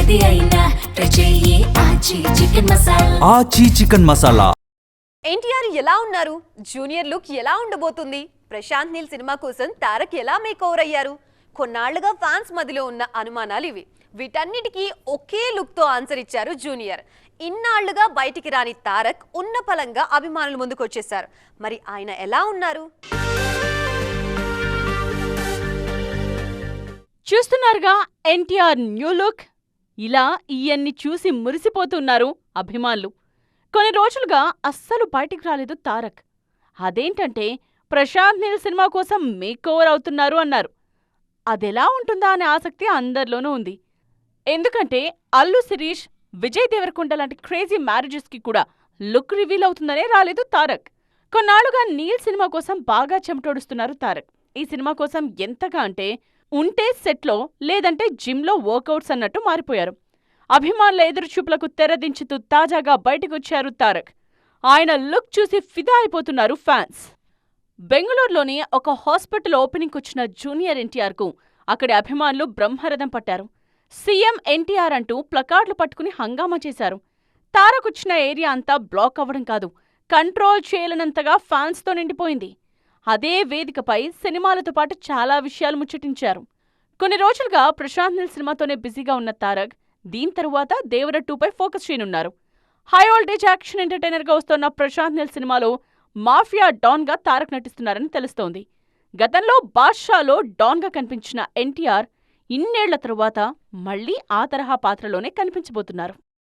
ఏది అయినా ట్రై చెయ్యి ఆచి చికెన్ మసాలా. ఆచి చికెన్ మసాలా. ఎన్టీఆర్ ఎలా ఉన్నారు? జూనియర్ లుక్ ఎలా ఉండబోతుంది? ప్రశాంత్ నీల్ సినిమా కోసం తారక్ ఎలా మేక్ ఓవర్ అయ్యారు? కొన్నాళ్లుగా ఫ్యాన్స్ మధ్యలో ఉన్న అనుమానాలు ఇవి. వీటన్నిటికీ ఒకే లుక్ తో ఆన్సర్ ఇచ్చారు జూనియర్. ఇన్నాళ్లుగా బయటికి రాని తారక్ ఉన్న పలంగా అభిమానుల ముందుకు వచ్చేశారు. మరి ఆయన ఎలా ఉన్నారు? చూస్తున్నారుగా ఎన్టీఆర్ న్యూ లుక్. ఇలా ఈయన్ని చూసి మురిసిపోతున్నారు అభిమానులు. కొన్ని రోజులుగా అస్సలు బయటికి రాలేదు తారక్. అదేంటంటే ప్రశాంత్ నీల్ సినిమా కోసం మేక్ ఓవర్ అవుతున్నారు అన్నారు. అదెలా ఉంటుందా అనే ఆసక్తి అందరిలోనూ ఉంది. ఎందుకంటే అల్లు శిరీష్, విజయ్ దేవరకొండ లాంటి క్రేజీ మ్యారేజెస్కి కూడా లుక్ రివీల్ అవుతుందనే రాలేదు తారక్. కొన్నాళ్లుగా నీల్ సినిమా కోసం బాగా చెమటోడుస్తున్నారు తారక్. ఈ సినిమా కోసం ఎంతగా అంటే ఉంటే సెట్లో లేదంటే జిమ్లో వర్కౌట్స్ అన్నట్టు మారిపోయారు. అభిమానుల ఎదురుచూపులకు తెరదించుతూ తాజాగా బయటకొచ్చారు తారక్. ఆయన లుక్ చూసి ఫిదా అయిపోతున్నారు ఫ్యాన్స్. బెంగళూరులోని ఒక హాస్పిటల్ ఓపెనింగ్కి వచ్చిన జూనియర్ ఎన్టీఆర్కు అక్కడి అభిమానులు బ్రహ్మరథం పట్టారు. సీఎం ఎన్టీఆర్ అంటూ ప్లకార్డులు పట్టుకుని హంగామా చేశారు. తారక్ వచ్చిన ఏరియా అంతా బ్లాక్ అవ్వడం కాదు, కంట్రోల్ చేయలేనంతగా ఫ్యాన్స్తో నిండిపోయింది. అదే వేదికపై సినిమాలతో పాటు చాలా విషయాలు ముచ్చటించారు. కొన్ని రోజులుగా ప్రశాంత్ నీల్ సినిమాతోనే బిజీగా ఉన్న తారక్ దీని తరువాత దేవర 2పై ఫోకస్ చేయనున్నారు. హై వోల్టేజ్ యాక్షన్ ఎంటర్టైనర్గా వస్తున్న ప్రశాంత్ నీల్ సినిమాలో మాఫియా డాన్గా తారక్ నటిస్తున్నారని తెలుస్తోంది. గతంలో బాద్షాలో డాన్గా కనిపించిన ఎన్టీఆర్ ఇన్నేళ్ల తరువాత మళ్లీ ఆ తరహా పాత్రలోనే కనిపించబోతున్నారు.